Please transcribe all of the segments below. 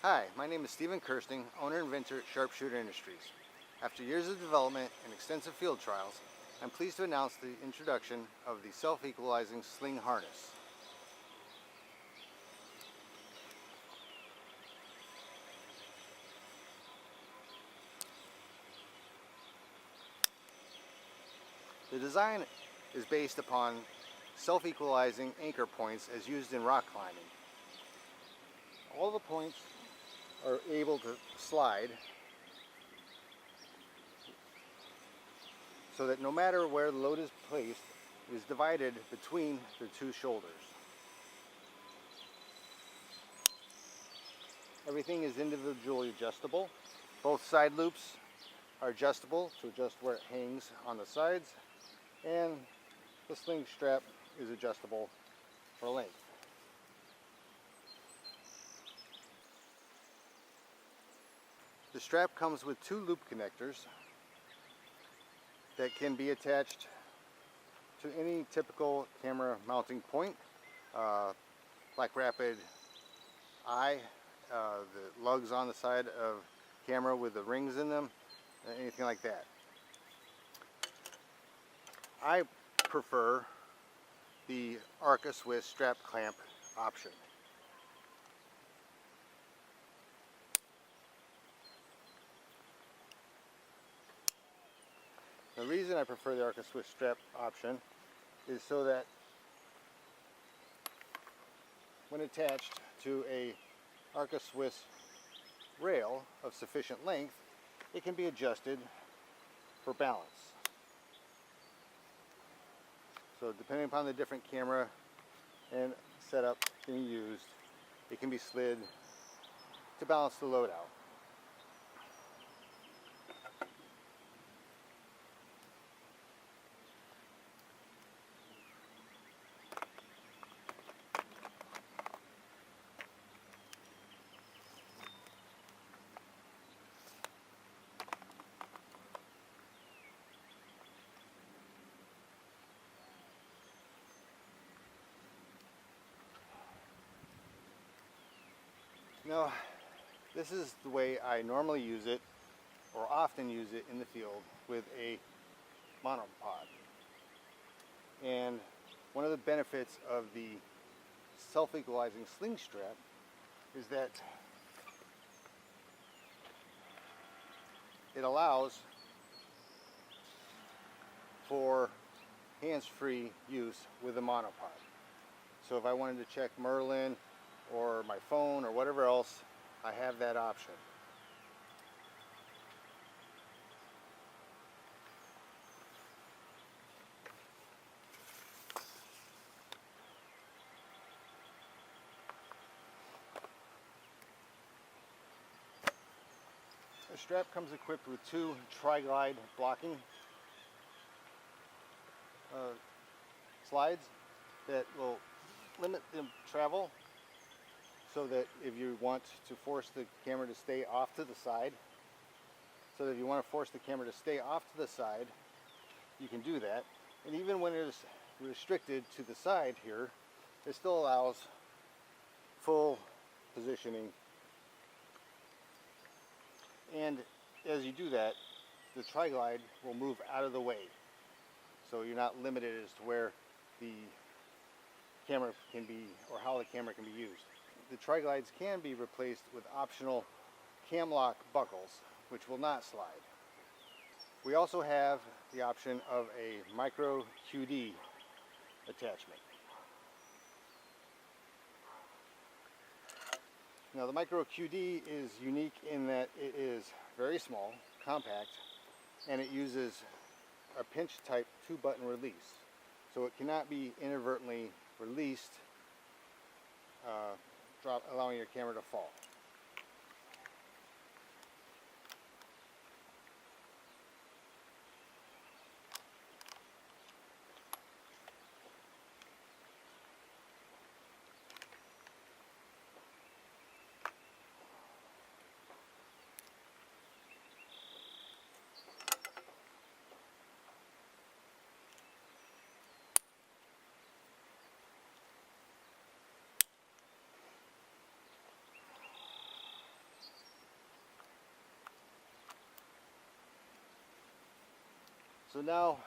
Hi, my name is Stephen Kirsting, owner and inventor at Sharpshooter Industries. After years of development and extensive field trials, I'm pleased to announce the introduction of the self-equalizing sling harness. The design is based upon self-equalizing anchor points as used in rock climbing. All the points are able to slide so that no matter where the load is placed, it is divided between the two shoulders. Everything is individually adjustable. Both side loops are adjustable to adjust where it hangs on the sides, and the sling strap is adjustable for length. The strap comes with two loop connectors that can be attached to any typical camera mounting point, Black Rapid eye, the lugs on the side of camera with the rings in them, anything like that. I prefer the Arca Swiss strap clamp option. The reason I prefer the Arca Swiss strap option is so that when attached to a Arca Swiss rail of sufficient length, it can be adjusted for balance. So depending upon the different camera and setup being used, it can be slid to balance the load out. Now, this is the way I normally use it, or often use it in the field with a monopod. And one of the benefits of the self-equalizing sling strap is that it allows for hands-free use with a monopod. So if I wanted to check Merlin or my phone or whatever else, I have that option. The strap comes equipped with two tri-glide blocking slides that will limit the travel, so that if you want to force the camera to stay off to the side, you can do that. And even when it is restricted to the side here, it still allows full positioning. And as you do that, the tri-glide will move out of the way, so you're not limited as to where the camera can be or how the camera can be used. The tri-glides can be replaced with optional cam lock buckles, which will not slide. We also have the option of a micro QD attachment. Now, the micro QD is unique in that it is very small, compact, and it uses a pinch type 2-button release. So it cannot be inadvertently released, allowing your camera to fall. So now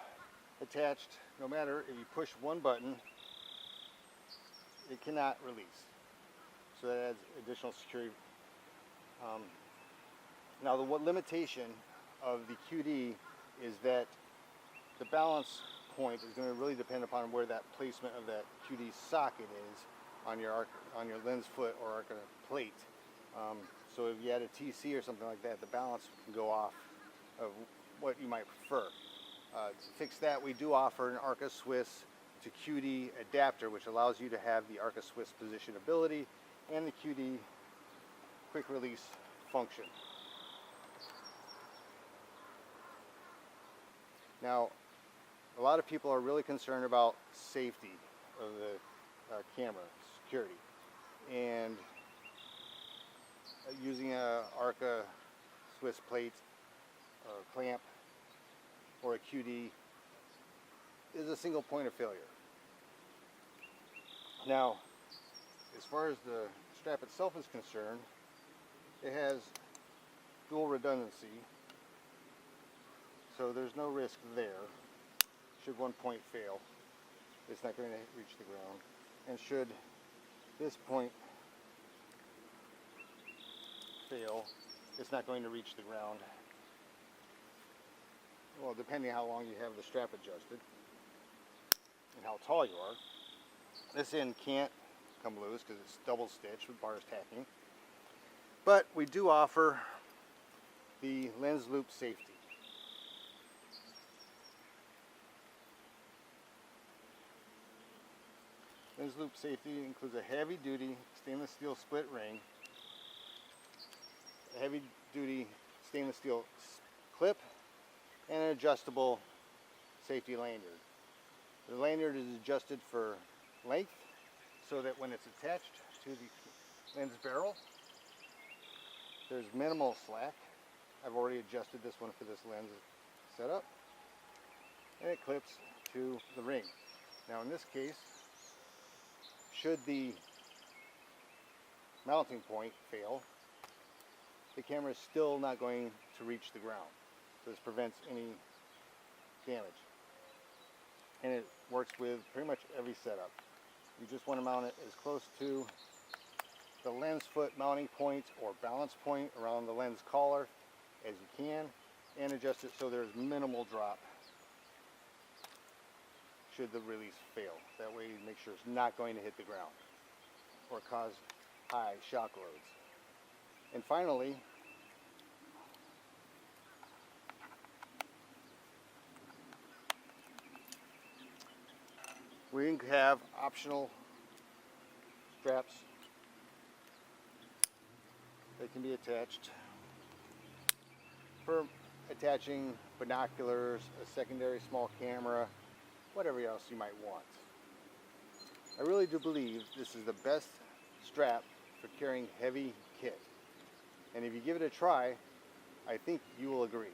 attached, no matter if you push one button, it cannot release. So that adds additional security. Now the limitation of the QD is that the balance point is going to really depend upon where that placement of that QD socket is on your lens foot or arc plate. So if you had a TC or something like that, the balance can go off of what you might prefer. To fix that, we do offer an Arca Swiss to QD adapter, which allows you to have the Arca Swiss positionability and the QD quick release function. Now, a lot of people are really concerned about safety of the camera, security, and using a Arca Swiss plate or clamp or a QD is a single point of failure. Now, as far as the strap itself is concerned, it has dual redundancy, so there's no risk there. Should one point fail, it's not going to reach the ground. And should this point fail, it's not going to reach the ground. Well, depending how long you have the strap adjusted and how tall you are. This end can't come loose because it's double stitched with bars tacking. But we do offer the lens loop safety. Lens loop safety includes a heavy duty stainless steel split ring, a heavy duty stainless steel clip, and an adjustable safety lanyard. The lanyard is adjusted for length so that when it's attached to the lens barrel, there's minimal slack. I've already adjusted this one for this lens setup, and it clips to the ring. Now in this case, should the mounting point fail, the camera is still not going to reach the ground. So this prevents any damage. And it works with pretty much every setup. You just want to mount it as close to the lens foot mounting point or balance point around the lens collar as you can, and adjust it so there's minimal drop should the release fail. That way you make sure it's not going to hit the ground or cause high shock loads. And finally, we have optional straps that can be attached for attaching binoculars, a secondary small camera, whatever else you might want. I really do believe this is the best strap for carrying heavy kit. And if you give it a try, I think you will agree.